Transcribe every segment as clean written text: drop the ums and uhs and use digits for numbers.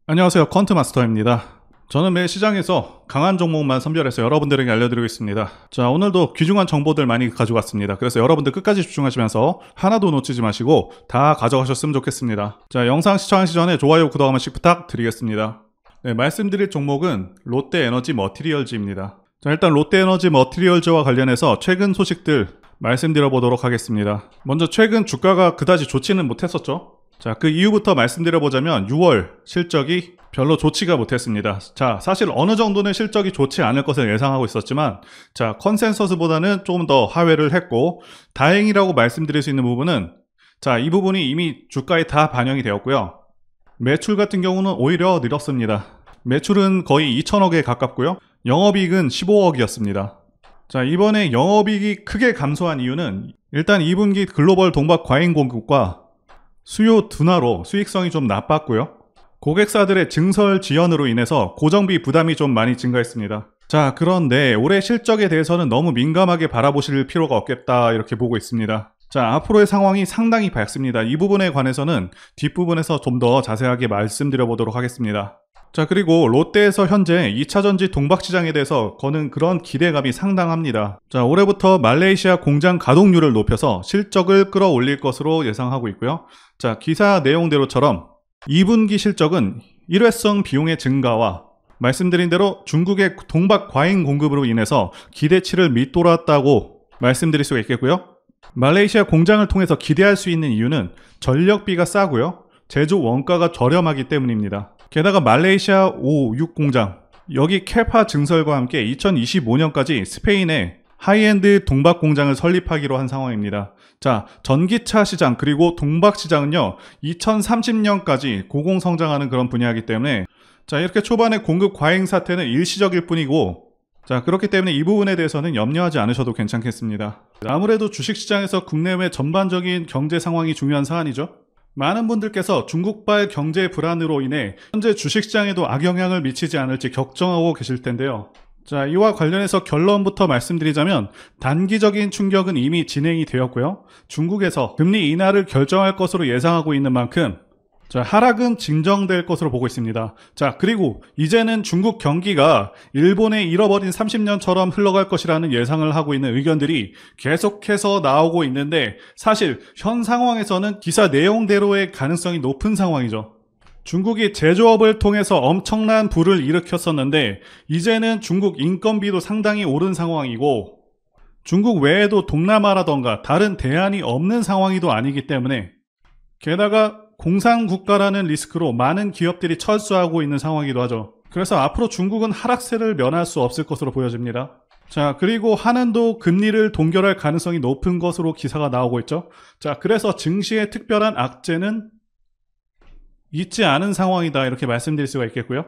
안녕하세요, 퀀트마스터입니다. 저는 매일 시장에서 강한 종목만 선별해서 여러분들에게 알려드리고 있습니다. 자, 오늘도 귀중한 정보들 많이 가져왔습니다. 그래서 여러분들 끝까지 집중하시면서 하나도 놓치지 마시고 다 가져가셨으면 좋겠습니다. 자, 영상 시청하시기 전에 좋아요, 구독 한 번씩 부탁드리겠습니다. 네, 말씀드릴 종목은 롯데에너지 머티리얼즈입니다. 자, 일단 롯데에너지 머티리얼즈와 관련해서 최근 소식들 말씀드려 보도록 하겠습니다. 먼저 최근 주가가 그다지 좋지는 못했었죠. 자, 그 이유부터 말씀드려보자면 6월 실적이 별로 좋지가 못했습니다. 자, 사실 어느 정도는 실적이 좋지 않을 것을 예상하고 있었지만, 자, 컨센서스보다는 조금 더 하회를 했고, 다행이라고 말씀드릴 수 있는 부분은, 자, 이 부분이 이미 주가에 다 반영이 되었고요. 매출 같은 경우는 오히려 늘었습니다. 매출은 거의 2천억에 가깝고요. 영업이익은 15억이었습니다. 자, 이번에 영업이익이 크게 감소한 이유는 일단 2분기 글로벌 동박 과잉 공급과 수요 둔화로 수익성이 좀 나빴고요. 고객사들의 증설 지연으로 인해서 고정비 부담이 좀 많이 증가했습니다. 자, 그런데 올해 실적에 대해서는 너무 민감하게 바라보실 필요가 없겠다 이렇게 보고 있습니다. 자, 앞으로의 상황이 상당히 밝습니다. 이 부분에 관해서는 뒷부분에서 좀 더 자세하게 말씀드려 보도록 하겠습니다. 자, 그리고 롯데에서 현재 2차전지 동박시장에 대해서 거는 그런 기대감이 상당합니다. 자, 올해부터 말레이시아 공장 가동률을 높여서 실적을 끌어올릴 것으로 예상하고 있고요. 자, 기사 내용대로처럼 2분기 실적은 일회성 비용의 증가와 말씀드린 대로 중국의 동박 과잉 공급으로 인해서 기대치를 밑돌았다고 말씀드릴 수가 있겠고요. 말레이시아 공장을 통해서 기대할 수 있는 이유는 전력비가 싸고요. 제조 원가가 저렴하기 때문입니다. 게다가 말레이시아 5, 6 공장, 여기 캐파 증설과 함께 2025년까지 스페인에 하이엔드 동박 공장을 설립하기로 한 상황입니다. 자, 전기차 시장 그리고 동박 시장은요 2030년까지 고공성장하는 그런 분야이기 때문에 자, 이렇게 초반에 공급 과잉 사태는 일시적일 뿐이고, 자, 그렇기 때문에 이 부분에 대해서는 염려하지 않으셔도 괜찮겠습니다. 아무래도 주식시장에서 국내외 전반적인 경제 상황이 중요한 사안이죠. 많은 분들께서 중국발 경제 불안으로 인해 현재 주식시장에도 악영향을 미치지 않을지 걱정하고 계실 텐데요. 자, 이와 관련해서 결론부터 말씀드리자면 단기적인 충격은 이미 진행이 되었고요. 중국에서 금리 인하를 결정할 것으로 예상하고 있는 만큼 자, 하락은 진정될 것으로 보고 있습니다. 자, 그리고 이제는 중국 경기가 일본의 잃어버린 30년처럼 흘러갈 것이라는 예상을 하고 있는 의견들이 계속해서 나오고 있는데 사실 현 상황에서는 기사 내용대로의 가능성이 높은 상황이죠. 중국이 제조업을 통해서 엄청난 부를 일으켰었는데 이제는 중국 인건비도 상당히 오른 상황이고 중국 외에도 동남아라던가 다른 대안이 없는 상황이도 아니기 때문에 게다가 공산국가라는 리스크로 많은 기업들이 철수하고 있는 상황이기도 하죠. 그래서 앞으로 중국은 하락세를 면할 수 없을 것으로 보여집니다. 자, 그리고 한은도 금리를 동결할 가능성이 높은 것으로 기사가 나오고 있죠. 자, 그래서 증시의 특별한 악재는 있지 않은 상황이다 이렇게 말씀드릴 수가 있겠고요.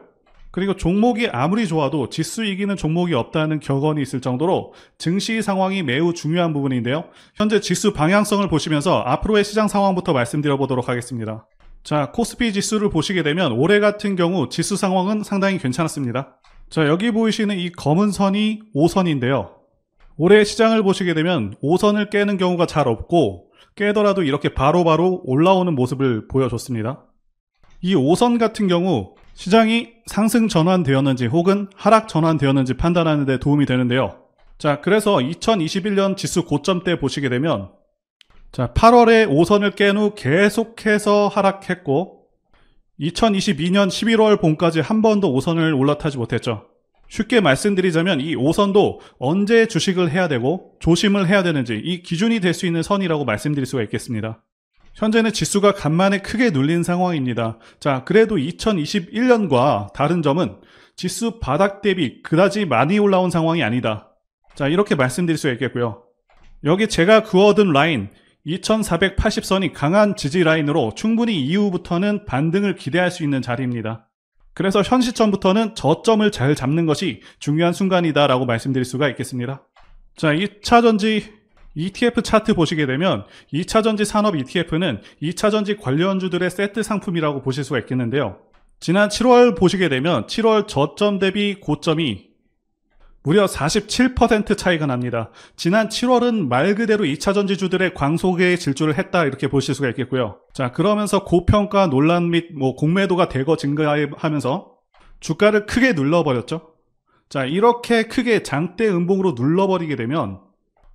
그리고 종목이 아무리 좋아도 지수 이기는 종목이 없다는 격언이 있을 정도로 증시 상황이 매우 중요한 부분인데요. 현재 지수 방향성을 보시면서 앞으로의 시장 상황부터 말씀드려 보도록 하겠습니다. 자, 코스피 지수를 보시게 되면 올해 같은 경우 지수 상황은 상당히 괜찮았습니다. 자, 여기 보이시는 이 검은 선이 5선인데요. 올해 시장을 보시게 되면 5선을 깨는 경우가 잘 없고 깨더라도 이렇게 바로바로 올라오는 모습을 보여줬습니다. 이 5선 같은 경우 시장이 상승 전환되었는지 혹은 하락 전환되었는지 판단하는 데 도움이 되는데요. 자, 그래서 2021년 지수 고점 때 보시게 되면 자, 8월에 5선을 깬 후 계속해서 하락했고 2022년 11월 봄까지 한 번도 5선을 올라타지 못했죠. 쉽게 말씀드리자면 이 5선도 언제 주식을 해야 되고 조심을 해야 되는지 이 기준이 될 수 있는 선이라고 말씀드릴 수가 있겠습니다. 현재는 지수가 간만에 크게 눌린 상황입니다. 자, 그래도 2021년과 다른 점은 지수 바닥 대비 그다지 많이 올라온 상황이 아니다. 자, 이렇게 말씀드릴 수 있겠고요. 여기 제가 그어둔 라인 2480선이 강한 지지 라인으로 충분히 이후부터는 반등을 기대할 수 있는 자리입니다. 그래서 현 시점부터는 저점을 잘 잡는 것이 중요한 순간이다 라고 말씀드릴 수가 있겠습니다. 자, 2차전지 ETF 차트 보시게 되면 2차전지 산업 ETF는 2차전지 관련주들의 세트 상품이라고 보실 수가 있겠는데요. 지난 7월 보시게 되면 7월 저점 대비 고점이 무려 47% 차이가 납니다. 지난 7월은 말 그대로 2차전지주들의 광속에 질주를 했다 이렇게 보실 수가 있겠고요. 자, 그러면서 고평가 논란 및 공매도가 대거 증가하면서 주가를 크게 눌러버렸죠. 자, 이렇게 크게 장대 음봉으로 눌러버리게 되면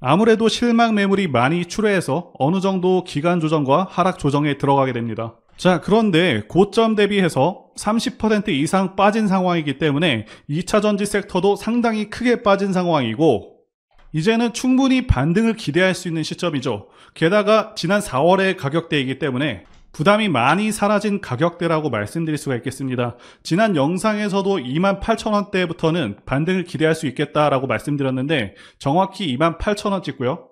아무래도 실망 매물이 많이 출회해서 어느 정도 기간 조정과 하락 조정에 들어가게 됩니다. 자, 그런데 고점 대비해서 30% 이상 빠진 상황이기 때문에 2차전지 섹터도 상당히 크게 빠진 상황이고 이제는 충분히 반등을 기대할 수 있는 시점이죠. 게다가 지난 4월의 가격대이기 때문에 부담이 많이 사라진 가격대라고 말씀드릴 수가 있겠습니다. 지난 영상에서도 28,000원대부터는 반등을 기대할 수 있겠다라고 말씀드렸는데 정확히 28,000원 찍고요.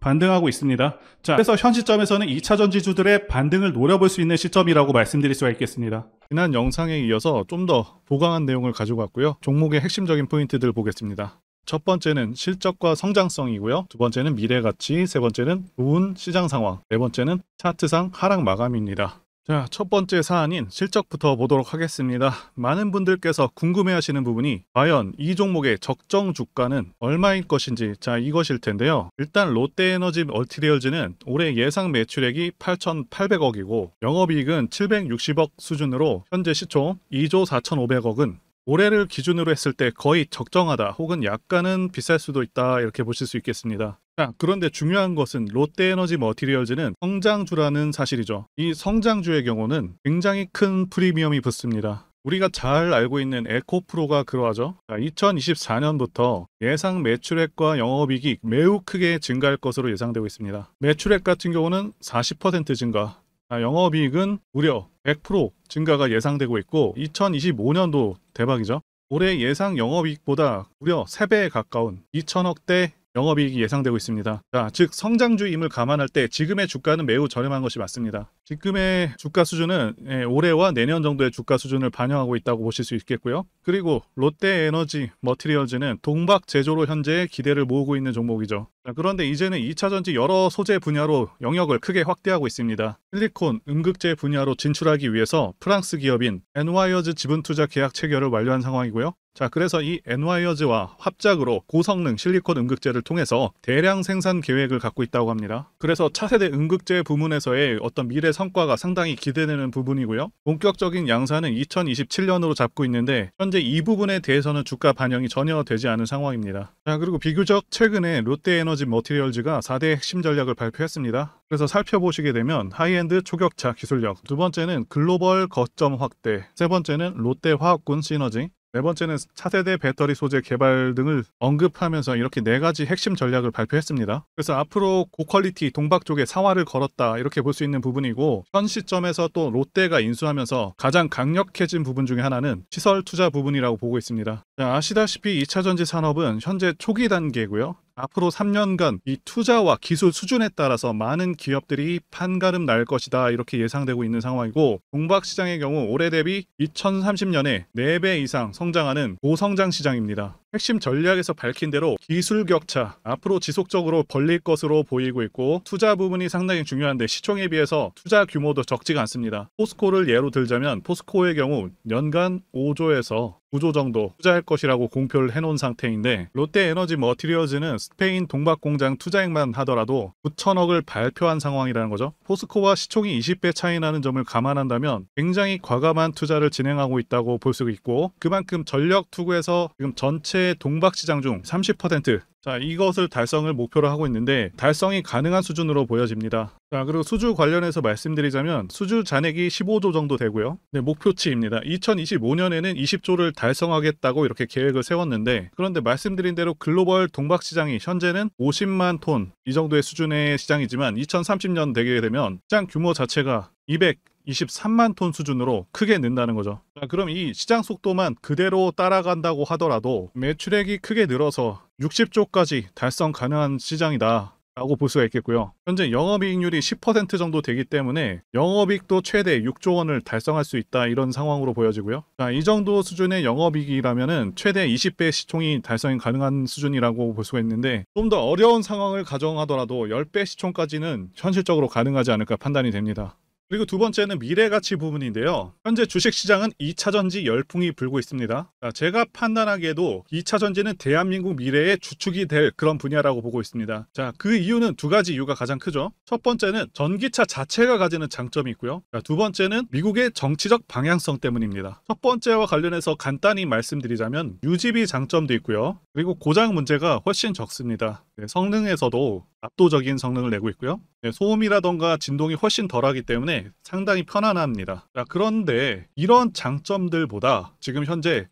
반등하고 있습니다. 자, 그래서 현 시점에서는 2차전지주들의 반등을 노려볼 수 있는 시점이라고 말씀드릴 수가 있겠습니다. 지난 영상에 이어서 좀 더 보강한 내용을 가지고 왔고요. 종목의 핵심적인 포인트들 보겠습니다. 첫 번째는 실적과 성장성이고요. 두 번째는 미래가치, 세 번째는 좋은 시장 상황, 네 번째는 차트상 하락 마감입니다. 자, 첫 번째 사안인 실적부터 보도록 하겠습니다. 많은 분들께서 궁금해하시는 부분이 과연 이 종목의 적정 주가는 얼마일 것인지, 자, 이것일 텐데요. 일단 롯데에너지 멀티리얼즈는 올해 예상 매출액이 8,800억이고 영업이익은 760억 수준으로 현재 시총 2조 4,500억은 올해를 기준으로 했을 때 거의 적정하다 혹은 약간은 비쌀 수도 있다 이렇게 보실 수 있겠습니다. 자, 그런데 중요한 것은 롯데에너지 머티리얼즈는 성장주라는 사실이죠. 이 성장주의 경우는 굉장히 큰 프리미엄이 붙습니다. 우리가 잘 알고 있는 에코프로가 그러하죠. 2024년부터 예상 매출액과 영업이익이 매우 크게 증가할 것으로 예상되고 있습니다. 매출액 같은 경우는 40% 증가, 영업이익은 무려 100% 증가가 예상되고 있고 2025년도 대박이죠. 올해 예상 영업이익보다 무려 3배에 가까운 2천억대 영업이익이 예상되고 있습니다. 자, 즉 성장주임을 감안할 때 지금의 주가는 매우 저렴한 것이 맞습니다. 지금의 주가 수준은 올해와 내년 정도의 주가 수준을 반영하고 있다고 보실 수 있겠고요. 그리고 롯데에너지 머티리얼즈는 동박 제조로 현재 기대를 모으고 있는 종목이죠. 자, 그런데 이제는 2차전지 여러 소재 분야로 영역을 크게 확대하고 있습니다. 실리콘, 음극재 분야로 진출하기 위해서 프랑스 기업인 엔와이어즈 지분투자 계약 체결을 완료한 상황이고요. 자, 그래서 이 엔와이어즈와 합작으로 고성능 실리콘 음극재를 통해서 대량 생산 계획을 갖고 있다고 합니다. 그래서 차세대 음극재 부문에서의 어떤 미래 성과가 상당히 기대되는 부분이고요. 본격적인 양산은 2027년으로 잡고 있는데 현재 이 부분에 대해서는 주가 반영이 전혀 되지 않은 상황입니다. 자, 그리고 비교적 최근에 롯데에너지 머티리얼즈가 4대 핵심 전략을 발표했습니다. 그래서 살펴보시게 되면 하이엔드 초격차 기술력, 두 번째는 글로벌 거점 확대, 세 번째는 롯데화학군 시너지, 네 번째는 차세대 배터리 소재 개발 등을 언급하면서 이렇게 4가지 핵심 전략을 발표했습니다. 그래서 앞으로 고퀄리티 동박 쪽에 사활을 걸었다 이렇게 볼 수 있는 부분이고 현 시점에서 또 롯데가 인수하면서 가장 강력해진 부분 중에 하나는 시설 투자 부분이라고 보고 있습니다. 자, 아시다시피 2차전지 산업은 현재 초기 단계고요. 앞으로 3년간 이 투자와 기술 수준에 따라서 많은 기업들이 판가름 날 것이다 이렇게 예상되고 있는 상황이고 동박 시장의 경우 올해 대비 2030년에 4배 이상 성장하는 고성장 시장입니다. 핵심 전략에서 밝힌 대로 기술 격차 앞으로 지속적으로 벌릴 것으로 보이고 있고 투자 부분이 상당히 중요한데 시총에 비해서 투자 규모도 적지가 않습니다. 포스코를 예로 들자면 포스코의 경우 연간 5조에서 9조 정도 투자할 것이라고 공표를 해놓은 상태인데 롯데에너지 머티리얼즈는 스페인 동박공장 투자액만 하더라도 9천억을 발표한 상황이라는 거죠. 포스코와 시총이 20배 차이 나는 점을 감안한다면 굉장히 과감한 투자를 진행하고 있다고 볼 수 있고 그만큼 전력 투구에서 지금 전체 동박시장 중 30%, 자, 이것을 달성을 목표로 하고 있는데 달성이 가능한 수준으로 보여집니다. 자, 그리고 수주 관련해서 말씀드리자면 수주 잔액이 15조 정도 되고요. 네, 목표치입니다. 2025년에는 20조를 달성하겠다고 이렇게 계획을 세웠는데 그런데 말씀드린 대로 글로벌 동박 시장이 현재는 50만 톤 이 정도의 수준의 시장이지만 2030년 되게 되면 시장 규모 자체가 223만 톤 수준으로 크게 는다는 거죠. 자, 그럼 이 시장 속도만 그대로 따라간다고 하더라도 매출액이 크게 늘어서 60조까지 달성 가능한 시장이다 라고 볼 수가 있겠고요. 현재 영업이익률이 10% 정도 되기 때문에 영업이익도 최대 6조 원을 달성할 수 있다 이런 상황으로 보여지고요. 자, 이 정도 수준의 영업이익이라면은 최대 20배 시총이 달성이 가능한 수준이라고 볼 수가 있는데 좀 더 어려운 상황을 가정하더라도 10배 시총까지는 현실적으로 가능하지 않을까 판단이 됩니다. 그리고 두 번째는 미래가치 부분인데요. 현재 주식시장은 2차전지 열풍이 불고 있습니다. 자, 제가 판단하기에도 2차전지는 대한민국 미래의 주축이 될 그런 분야라고 보고 있습니다. 자, 그 이유는 두 가지 이유가 가장 크죠. 첫 번째는 전기차 자체가 가지는 장점이 있고요. 자, 두 번째는 미국의 정치적 방향성 때문입니다. 첫 번째와 관련해서 간단히 말씀드리자면 유지비 장점도 있고요. 그리고 고장 문제가 훨씬 적습니다. 네, 성능에서도 압도적인 성능을 내고 있고요. 네, 소음이라던가 진동이 훨씬 덜하기 때문에 상당히 편안합니다. 자, 그런데 이런 장점들보다 지금 현재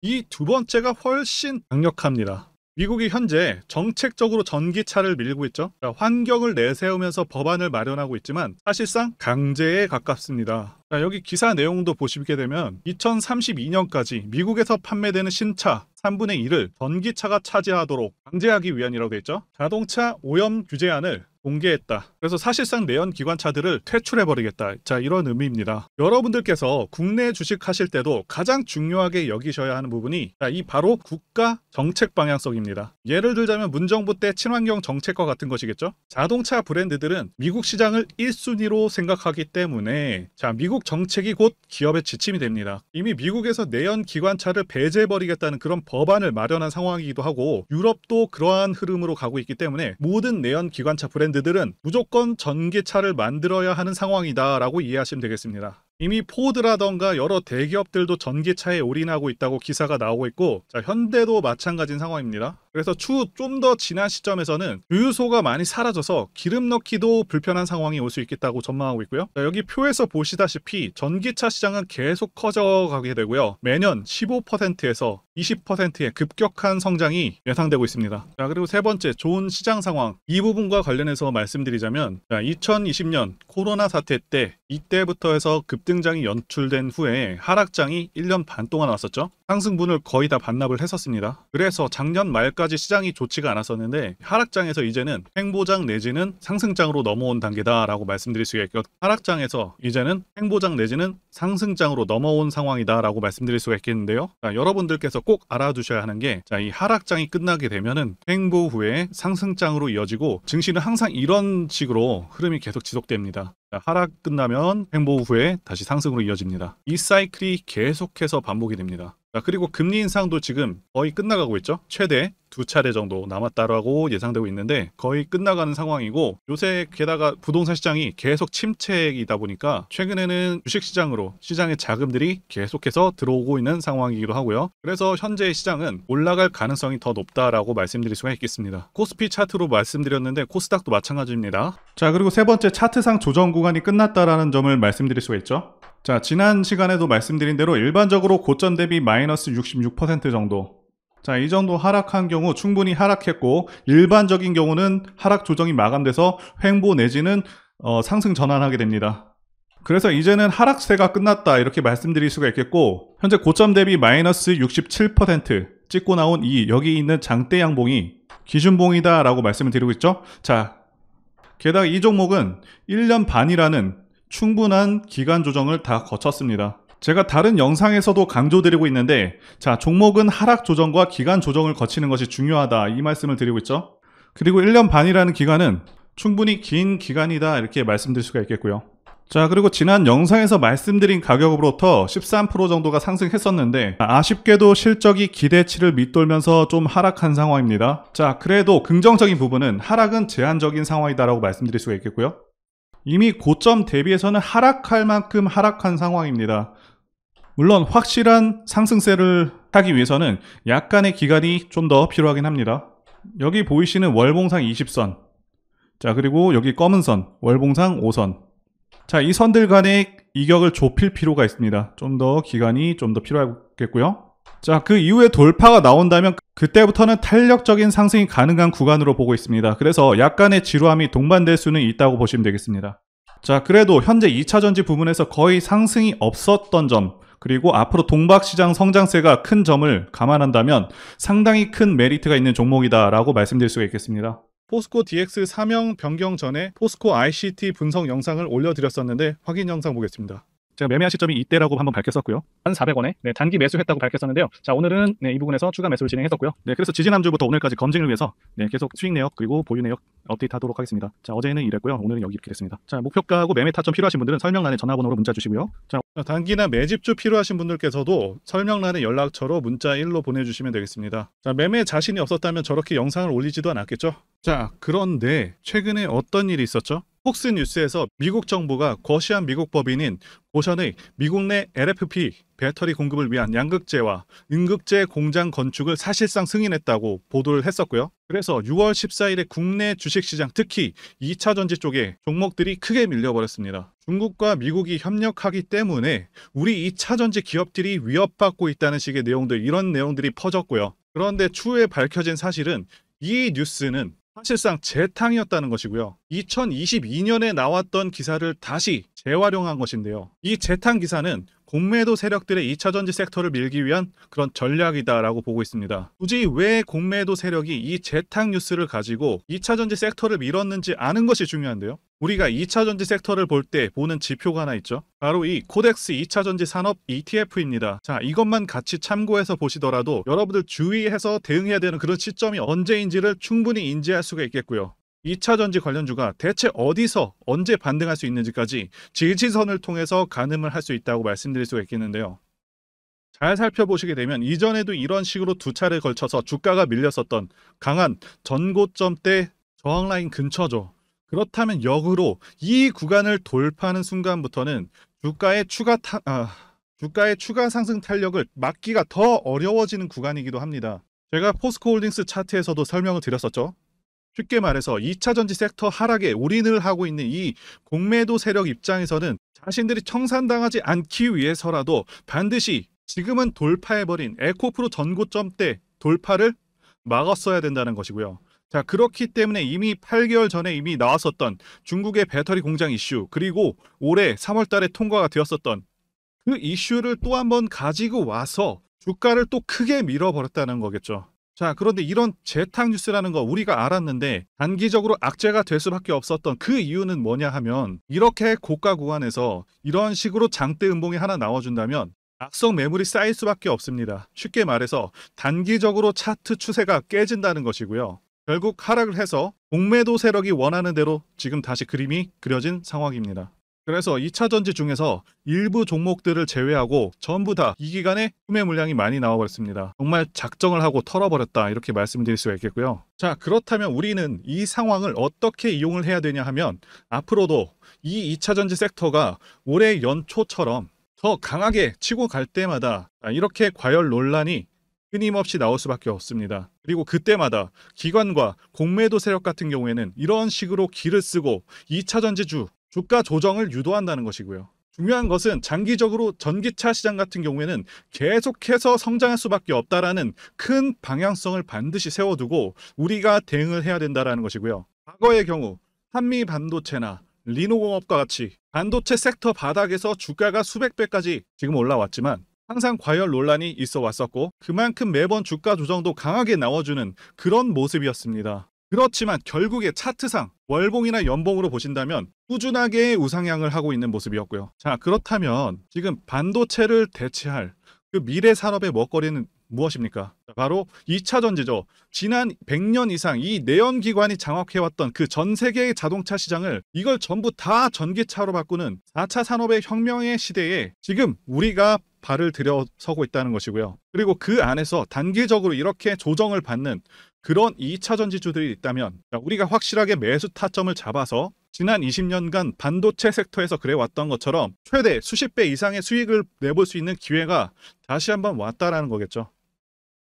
이 두 번째가 훨씬 강력합니다. 미국이 현재 정책적으로 전기차를 밀고 있죠. 자, 환경을 내세우면서 법안을 마련하고 있지만 사실상 강제에 가깝습니다. 자, 여기 기사 내용도 보시게 되면 2032년까지 미국에서 판매되는 신차 3분의 1을 전기차가 차지하도록 강제하기 위한이라고 되어 있죠. 자동차 오염 규제안을 공개했다. 그래서 사실상 내연 기관차들을 퇴출해버리겠다. 자, 이런 의미입니다. 여러분들께서 국내 주식하실 때도 가장 중요하게 여기셔야 하는 부분이 이 바로 국가 정책 방향성입니다. 예를 들자면 문정부 때 친환경 정책과 같은 것이겠죠. 자동차 브랜드들은 미국 시장을 1순위로 생각하기 때문에 자, 미국 정책이 곧 기업의 지침이 됩니다. 이미 미국에서 내연 기관차를 배제해버리겠다는 그런 법안을 마련한 상황이기도 하고 유럽도 그러한 흐름으로 가고 있기 때문에 모든 내연 기관차 브랜드들은 무조건 전기차를 만들어야 하는 상황이다 라고 이해하시면 되겠습니다. 이미 포드라던가 여러 대기업들도 전기차에 올인하고 있다고 기사가 나오고 있고 자, 현대도 마찬가지인 상황입니다. 그래서 추후 좀 더 지난 시점에서는 주유소가 많이 사라져서 기름 넣기도 불편한 상황이 올 수 있겠다고 전망하고 있고요. 자, 여기 표에서 보시다시피 전기차 시장은 계속 커져가게 되고요. 매년 15%에서 20%의 급격한 성장이 예상되고 있습니다. 자, 그리고 세 번째, 좋은 시장 상황. 이 부분과 관련해서 말씀드리자면 2020년 코로나 사태 때 이때부터 해서 급등장이 연출된 후에 하락장이 1년 반 동안 왔었죠. 상승분을 거의 다 반납을 했었습니다. 그래서 작년 말까지 시장이 좋지가 않았었는데 하락장에서 이제는 횡보장 내지는 상승장으로 넘어온 단계다라고 말씀드릴 수가 있고 하락장에서 이제는 횡보장 내지는 상승장으로 넘어온 상황이다라고 말씀드릴 수가 있겠는데요. 자, 여러분들께서 꼭 알아두셔야 하는 게 이 하락장이 끝나게 되면은 횡보 후에 상승장으로 이어지고 증시는 항상 이런 식으로 흐름이 계속 지속됩니다. 자, 하락 끝나면 횡보 후에 다시 상승으로 이어집니다. 이 사이클이 계속해서 반복이 됩니다. 자, 그리고 금리 인상도 지금 거의 끝나가고 있죠. 최대 2차례 정도 남았다라고 예상되고 있는데 거의 끝나가는 상황이고 요새 게다가 부동산 시장이 계속 침체이다 보니까 최근에는 주식시장으로 시장의 자금들이 계속해서 들어오고 있는 상황이기도 하고요. 그래서 현재의 시장은 올라갈 가능성이 더 높다라고 말씀드릴 수가 있겠습니다. 코스피 차트로 말씀드렸는데 코스닥도 마찬가지입니다. 자, 그리고 세 번째, 차트상 조정 구간이 끝났다라는 점을 말씀드릴 수가 있죠. 자, 지난 시간에도 말씀드린 대로 일반적으로 고점 대비 마이너스 66% 정도. 자, 이 정도 하락한 경우 충분히 하락했고 일반적인 경우는 하락 조정이 마감돼서 횡보 내지는 상승 전환하게 됩니다. 그래서 이제는 하락세가 끝났다 이렇게 말씀드릴 수가 있겠고 현재 고점 대비 마이너스 67% 찍고 나온 여기 있는 장대 양봉이 기준봉이다 라고 말씀을 드리고 있죠. 자, 게다가 이 종목은 1년 반이라는 충분한 기간 조정을 다 거쳤습니다. 제가 다른 영상에서도 강조드리고 있는데 자, 종목은 하락 조정과 기간 조정을 거치는 것이 중요하다 이 말씀을 드리고 있죠. 그리고 1년 반이라는 기간은 충분히 긴 기간이다 이렇게 말씀드릴 수가 있겠고요. 자, 그리고 지난 영상에서 말씀드린 가격으로부터 13% 정도가 상승했었는데 아쉽게도 실적이 기대치를 밑돌면서 좀 하락한 상황입니다. 자, 그래도 긍정적인 부분은 하락은 제한적인 상황이다라고 말씀드릴 수가 있겠고요. 이미 고점 대비해서는 하락할 만큼 하락한 상황입니다. 물론 확실한 상승세를 타기 위해서는 약간의 기간이 좀 더 필요하긴 합니다. 여기 보이시는 월봉상 20선, 자, 그리고 여기 검은 선, 월봉상 5선. 자, 이 선들 간의 이격을 좁힐 필요가 있습니다. 좀 더 기간이 좀 더 필요하겠고요. 자, 그 이후에 돌파가 나온다면 그때부터는 탄력적인 상승이 가능한 구간으로 보고 있습니다. 그래서 약간의 지루함이 동반될 수는 있다고 보시면 되겠습니다. 자, 그래도 현재 2차전지 부분에서 거의 상승이 없었던 점, 그리고 앞으로 동박시장 성장세가 큰 점을 감안한다면 상당히 큰 메리트가 있는 종목이다 라고 말씀드릴 수가 있겠습니다. 포스코 DX 사명 변경 전에 포스코 ICT 분석 영상을 올려드렸었는데 확인 영상 보겠습니다. 제가 매매한 시점이 이때라고 한번 밝혔었고요. 1,400원에 단기 매수했다고 밝혔었는데요. 자, 오늘은 이 부분에서 추가 매수를 진행했었고요. 그래서 지지난주부터 오늘까지 검증을 위해서 계속 수익 내역 그리고 보유 내역 업데이트하도록 하겠습니다. 자, 어제는 이랬고요. 오늘은 여기 이렇게 됐습니다. 자, 목표가하고 매매 타점 필요하신 분들은 설명란에 전화번호로 문자 주시고요. 자, 단기나 매집주 필요하신 분들께서도 설명란에 연락처로 문자 1로 보내주시면 되겠습니다. 자, 매매 자신이 없었다면 저렇게 영상을 올리지도 않았겠죠? 자, 그런데 최근에 어떤 일이 있었죠? 폭스뉴스에서 미국 정부가 거시한 미국 법인인 고션의 미국 내 LFP 배터리 공급을 위한 양극재와 음극재 공장 건축을 사실상 승인했다고 보도를 했었고요. 그래서 6월 14일에 국내 주식시장 특히 2차전지 쪽에 종목들이 크게 밀려버렸습니다. 중국과 미국이 협력하기 때문에 우리 2차전지 기업들이 위협받고 있다는 식의 내용들, 이런 내용들이 퍼졌고요. 그런데 추후에 밝혀진 사실은 이 뉴스는 사실상 재탕이었다는 것이고요. 2022년에 나왔던 기사를 다시 재활용한 것인데요. 이 재탕 기사는 공매도 세력들의 2차전지 섹터를 밀기 위한 그런 전략이다라고 보고 있습니다. 굳이 왜 공매도 세력이 이 재탕 뉴스를 가지고 2차전지 섹터를 밀었는지 아는 것이 중요한데요. 우리가 2차전지 섹터를 볼 때 보는 지표가 하나 있죠. 바로 이 코덱스 2차전지 산업 ETF입니다. 자, 이것만 같이 참고해서 보시더라도 여러분들 주의해서 대응해야 되는 그런 시점이 언제인지를 충분히 인지할 수가 있겠고요. 2차전지 관련주가 대체 어디서 언제 반등할 수 있는지까지 지지선을 통해서 가늠을 할 수 있다고 말씀드릴 수가 있겠는데요. 잘 살펴보시게 되면 이전에도 이런 식으로 두 차례에 걸쳐서 주가가 밀렸었던 강한 전고점대 저항라인 근처죠. 그렇다면 역으로 이 구간을 돌파하는 순간부터는 주가의 추가 상승 탄력을 막기가 더 어려워지는 구간이기도 합니다. 제가 포스코홀딩스 차트에서도 설명을 드렸었죠. 쉽게 말해서 2차전지 섹터 하락에 올인을 하고 있는 이 공매도 세력 입장에서는 자신들이 청산당하지 않기 위해서라도 반드시 지금은 돌파해버린 에코프로 전고점대 돌파를 막았어야 된다는 것이고요. 자, 그렇기 때문에 이미 8개월 전에 이미 나왔었던 중국의 배터리 공장 이슈, 그리고 올해 3월 달에 통과가 되었었던 그 이슈를 또 한번 가지고 와서 주가를 또 크게 밀어버렸다는 거겠죠. 자, 그런데 이런 재탕 뉴스라는 거 우리가 알았는데 단기적으로 악재가 될 수밖에 없었던 그 이유는 뭐냐 하면, 이렇게 고가 구간에서 이런 식으로 장대 음봉이 하나 나와준다면 악성 매물이 쌓일 수밖에 없습니다. 쉽게 말해서 단기적으로 차트 추세가 깨진다는 것이고요. 결국 하락을 해서 공매도 세력이 원하는 대로 지금 다시 그림이 그려진 상황입니다. 그래서 2차전지 중에서 일부 종목들을 제외하고 전부 다 이 기간에 구매 물량이 많이 나와버렸습니다. 정말 작정을 하고 털어버렸다, 이렇게 말씀드릴 수가 있겠고요. 자, 그렇다면 우리는 이 상황을 어떻게 이용을 해야 되냐 하면, 앞으로도 이 2차전지 섹터가 올해 연초처럼 더 강하게 치고 갈 때마다 이렇게 과열 논란이 끊임없이 나올 수밖에 없습니다. 그리고 그때마다 기관과 공매도 세력 같은 경우에는 이런 식으로 기를 쓰고 2차전지주 주가 조정을 유도한다는 것이고요. 중요한 것은 장기적으로 전기차 시장 같은 경우에는 계속해서 성장할 수밖에 없다라는 큰 방향성을 반드시 세워두고 우리가 대응을 해야 된다는 것이고요. 과거의 경우 한미 반도체나 리노공업과 같이 반도체 섹터 바닥에서 주가가 수백 배까지 지금 올라왔지만 항상 과열 논란이 있어 왔었고, 그만큼 매번 주가 조정도 강하게 나와주는 그런 모습이었습니다. 그렇지만 결국에 차트상 월봉이나 연봉으로 보신다면 꾸준하게 우상향을 하고 있는 모습이었고요. 자, 그렇다면 지금 반도체를 대체할 그 미래 산업의 먹거리는 무엇입니까? 바로 2차전지죠. 지난 100년 이상 이 내연기관이 장악해왔던 그 전 세계의 자동차 시장을 이걸 전부 다 전기차로 바꾸는 4차 산업의 혁명의 시대에 지금 우리가 발을 들여서고 있다는 것이고요. 그리고 그 안에서 단기적으로 이렇게 조정을 받는 그런 2차전지주들이 있다면 우리가 확실하게 매수 타점을 잡아서 지난 20년간 반도체 섹터에서 그래왔던 것처럼 최대 수십 배 이상의 수익을 내볼 수 있는 기회가 다시 한번 왔다라는 거겠죠.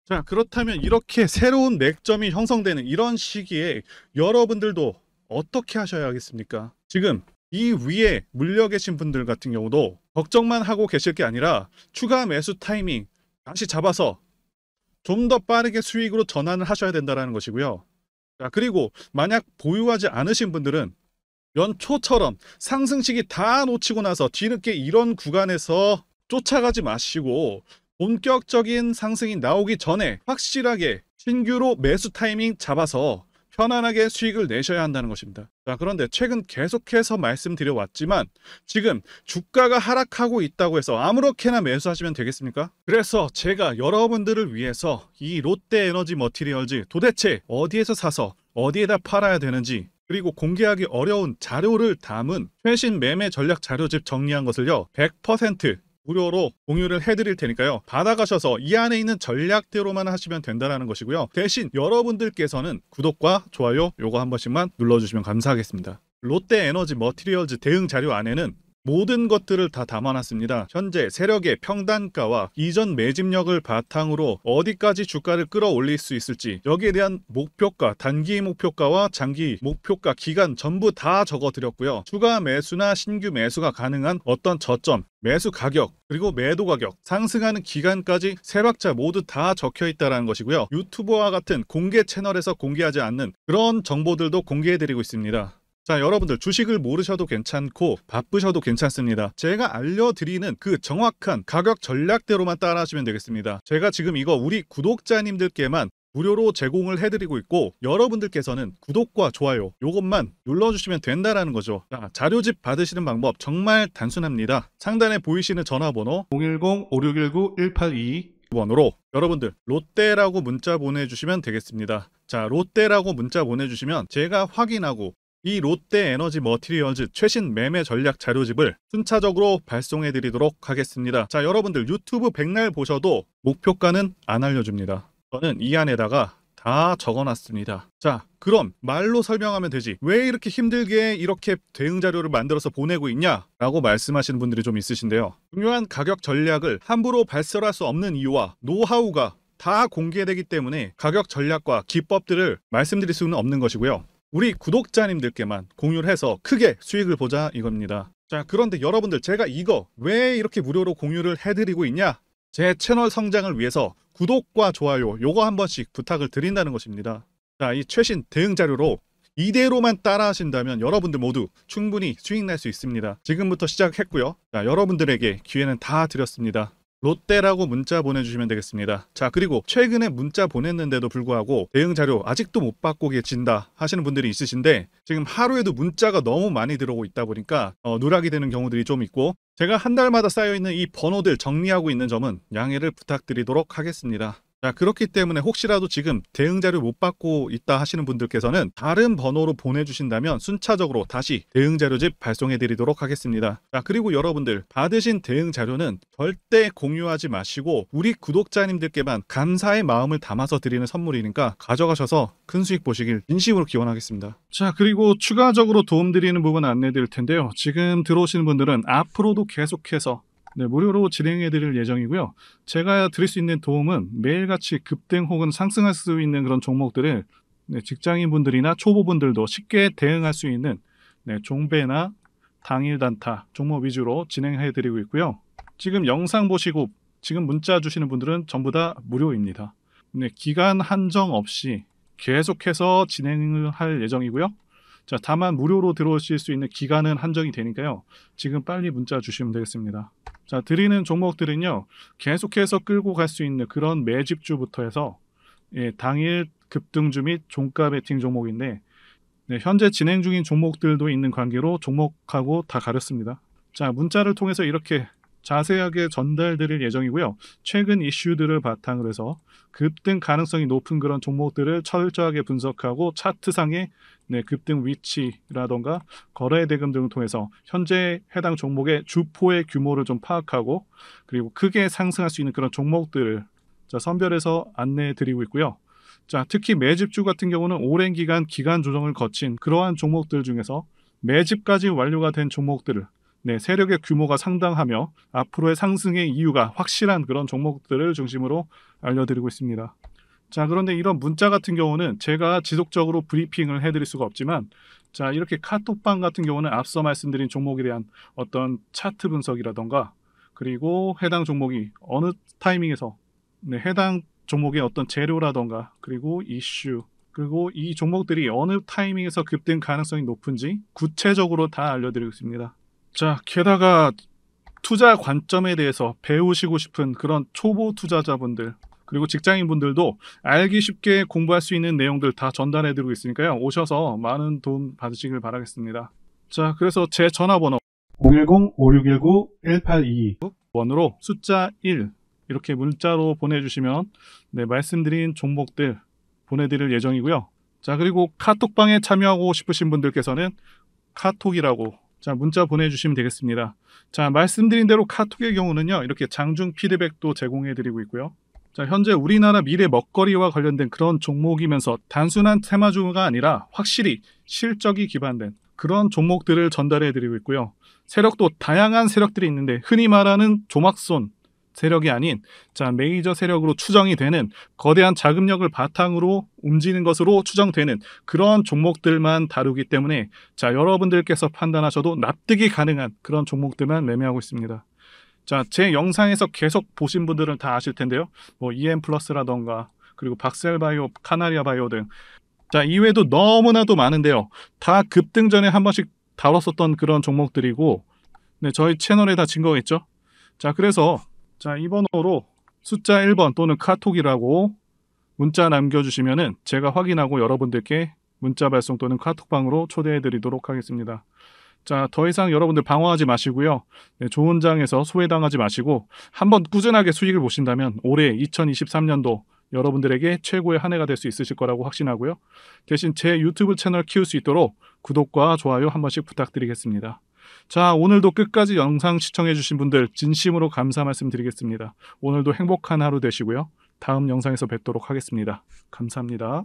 자, 그렇다면 이렇게 새로운 맥점이 형성되는 이런 시기에 여러분들도 어떻게 하셔야 하겠습니까? 지금 이 위에 물려 계신 분들 같은 경우도 걱정만 하고 계실 게 아니라 추가 매수 타이밍 다시 잡아서 좀 더 빠르게 수익으로 전환을 하셔야 된다는 것이고요. 자, 그리고 만약 보유하지 않으신 분들은 연초처럼 상승시기 다 놓치고 나서 뒤늦게 이런 구간에서 쫓아가지 마시고 본격적인 상승이 나오기 전에 확실하게 신규로 매수 타이밍 잡아서 편안하게 수익을 내셔야 한다는 것입니다. 자, 그런데 최근 계속해서 말씀드려왔지만 지금 주가가 하락하고 있다고 해서 아무렇게나 매수하시면 되겠습니까? 그래서 제가 여러분들을 위해서 이 롯데에너지 머티리얼즈 도대체 어디에서 사서 어디에다 팔아야 되는지, 그리고 공개하기 어려운 자료를 담은 최신 매매 전략 자료집 정리한 것을요 100% 무료로 공유를 해드릴 테니까요, 받아가셔서 이 안에 있는 전략대로만 하시면 된다는 것이고요. 대신 여러분들께서는 구독과 좋아요 요거 한 번씩만 눌러주시면 감사하겠습니다. 롯데에너지 머티리얼즈 대응 자료 안에는 모든 것들을 다 담아놨습니다. 현재 세력의 평단가와 이전 매집력을 바탕으로 어디까지 주가를 끌어올릴 수 있을지, 여기에 대한 목표가, 단기 목표가와 장기 목표가, 기간 전부 다 적어드렸고요. 추가 매수나 신규 매수가 가능한 어떤 저점, 매수 가격, 그리고 매도 가격, 상승하는 기간까지 세 박자 모두 다 적혀 있다는 것이고요. 유튜브와 같은 공개 채널에서 공개하지 않는 그런 정보들도 공개해드리고 있습니다. 자, 여러분들 주식을 모르셔도 괜찮고 바쁘셔도 괜찮습니다. 제가 알려드리는 그 정확한 가격 전략대로만 따라하시면 되겠습니다. 제가 지금 이거 우리 구독자님들께만 무료로 제공을 해드리고 있고, 여러분들께서는 구독과 좋아요 요것만 눌러주시면 된다라는 거죠. 자, 자료집 받으시는 방법 정말 단순합니다. 상단에 보이시는 전화번호 010-5619-1822 번호로 여러분들 롯데라고 문자 보내주시면 되겠습니다. 자, 롯데라고 문자 보내주시면 제가 확인하고 이 롯데에너지 머티리얼즈 최신 매매 전략 자료집을 순차적으로 발송해 드리도록 하겠습니다. 자, 여러분들 유튜브 백날 보셔도 목표가는 안 알려줍니다. 저는 이 안에다가 다 적어놨습니다. 자, 그럼 말로 설명하면 되지 왜 이렇게 힘들게 이렇게 대응 자료를 만들어서 보내고 있냐 라고 말씀하시는 분들이 좀 있으신데요, 중요한 가격 전략을 함부로 발설할 수 없는 이유와 노하우가 다 공개되기 때문에 가격 전략과 기법들을 말씀드릴 수는 없는 것이고요, 우리 구독자님들께만 공유를 해서 크게 수익을 보자 이겁니다. 자, 그런데 여러분들 제가 이거 왜 이렇게 무료로 공유를 해드리고 있냐? 제 채널 성장을 위해서 구독과 좋아요 요거 한 번씩 부탁을 드린다는 것입니다. 자, 이 최신 대응 자료로 이대로만 따라 하신다면 여러분들 모두 충분히 수익 낼 수 있습니다. 지금부터 시작했고요. 자, 여러분들에게 기회는 다 드렸습니다. 롯데라고 문자 보내주시면 되겠습니다. 자, 그리고 최근에 문자 보냈는데도 불구하고 대응 자료 아직도 못 받고 계신다 하시는 분들이 있으신데, 지금 하루에도 문자가 너무 많이 들어오고 있다 보니까 누락이 되는 경우들이 좀 있고, 제가 한 달마다 쌓여있는 이 번호들 정리하고 있는 점은 양해를 부탁드리도록 하겠습니다. 자, 그렇기 때문에 혹시라도 지금 대응 자료 못 받고 있다 하시는 분들께서는 다른 번호로 보내주신다면 순차적으로 다시 대응 자료집 발송해 드리도록 하겠습니다. 자, 그리고 여러분들 받으신 대응 자료는 절대 공유하지 마시고 우리 구독자님들께만 감사의 마음을 담아서 드리는 선물이니까 가져가셔서 큰 수익 보시길 진심으로 기원하겠습니다. 자, 그리고 추가적으로 도움드리는 부분 안내 드릴 텐데요, 지금 들어오시는 분들은 앞으로도 계속해서 무료로 진행해 드릴 예정이고요. 제가 드릴 수 있는 도움은 매일같이 급등 혹은 상승할 수 있는 그런 종목들을 직장인분들이나 초보분들도 쉽게 대응할 수 있는 종배나 당일 단타 종목 위주로 진행해 드리고 있고요. 지금 영상 보시고 지금 문자 주시는 분들은 전부 다 무료입니다. 기간 한정 없이 계속해서 진행을 할 예정이고요. 자, 다만 무료로 들어오실 수 있는 기간은 한정이 되니까요, 지금 빨리 문자 주시면 되겠습니다. 자, 드리는 종목들은요 계속해서 끌고 갈 수 있는 그런 매집주부터 해서 당일 급등주 및 종가 베팅 종목인데, 현재 진행 중인 종목들도 있는 관계로 종목하고 다 가렸습니다. 자, 문자를 통해서 이렇게 자세하게 전달드릴 예정이고요. 최근 이슈들을 바탕으로 해서 급등 가능성이 높은 그런 종목들을 철저하게 분석하고 차트상의 급등 위치라던가 거래 대금 등을 통해서 현재 해당 종목의 주포의 규모를 좀 파악하고, 그리고 크게 상승할 수 있는 그런 종목들을 선별해서 안내해 드리고 있고요. 자, 특히 매집주 같은 경우는 오랜 기간 조정을 거친 그러한 종목들 중에서 매집까지 완료가 된 종목들을 세력의 규모가 상당하며 앞으로의 상승의 이유가 확실한 그런 종목들을 중심으로 알려드리고 있습니다. 자, 그런데 이런 문자 같은 경우는 제가 지속적으로 브리핑을 해드릴 수가 없지만, 자, 이렇게 카톡방 같은 경우는 앞서 말씀드린 종목에 대한 어떤 차트 분석이라던가, 그리고 해당 종목이 어느 타이밍에서 해당 종목의 어떤 재료라던가, 그리고 이슈, 그리고 이 종목들이 어느 타이밍에서 급등 가능성이 높은지 구체적으로 다 알려드리고 있습니다. 자, 게다가 투자 관점에 대해서 배우시고 싶은 그런 초보 투자자분들, 그리고 직장인분들도 알기 쉽게 공부할 수 있는 내용들 다 전달해드리고 있으니까요. 오셔서 많은 도움 받으시길 바라겠습니다. 자, 그래서 제 전화번호 010-5619-1822 번호로 숫자 1 이렇게 문자로 보내주시면 네, 말씀드린 종목들 보내드릴 예정이고요. 자, 그리고 카톡방에 참여하고 싶으신 분들께서는 카톡이라고 자, 문자 보내주시면 되겠습니다. 자, 말씀드린 대로 카톡의 경우는요, 이렇게 장중 피드백도 제공해드리고 있고요. 자, 현재 우리나라 미래 먹거리와 관련된 그런 종목이면서 단순한 테마주가 아니라 확실히 실적이 기반된 그런 종목들을 전달해드리고 있고요. 세력도 다양한 세력들이 있는데 흔히 말하는 조막손 세력이 아닌 자, 메이저 세력으로 추정이 되는 거대한 자금력을 바탕으로 움직이는 것으로 추정되는 그런 종목들만 다루기 때문에 자, 여러분들께서 판단하셔도 납득이 가능한 그런 종목들만 매매하고 있습니다. 자, 제 영상에서 계속 보신 분들은 다 아실 텐데요. 뭐 EM플러스라던가 그리고 박셀바이오, 카나리아바이오 등 자, 이외에도 너무나도 많은데요. 다 급등 전에 한 번씩 다뤘었던 그런 종목들이고 네, 저희 채널에 다 증거가 있죠. 자, 그래서 자, 이 번호로 숫자 1번 또는 카톡이라고 문자 남겨주시면은 제가 확인하고 여러분들께 문자 발송 또는 카톡방으로 초대해 드리도록 하겠습니다. 자, 더 이상 여러분들 방어하지 마시고요. 네, 좋은 장에서 소외당하지 마시고 한번 꾸준하게 수익을 보신다면 올해 2023년도 여러분들에게 최고의 한 해가 될 수 있으실 거라고 확신하고요. 대신 제 유튜브 채널 키울 수 있도록 구독과 좋아요 한 번씩 부탁드리겠습니다. 자, 오늘도 끝까지 영상 시청해주신 분들 진심으로 감사 말씀드리겠습니다. 오늘도 행복한 하루 되시고요. 다음 영상에서 뵙도록 하겠습니다. 감사합니다.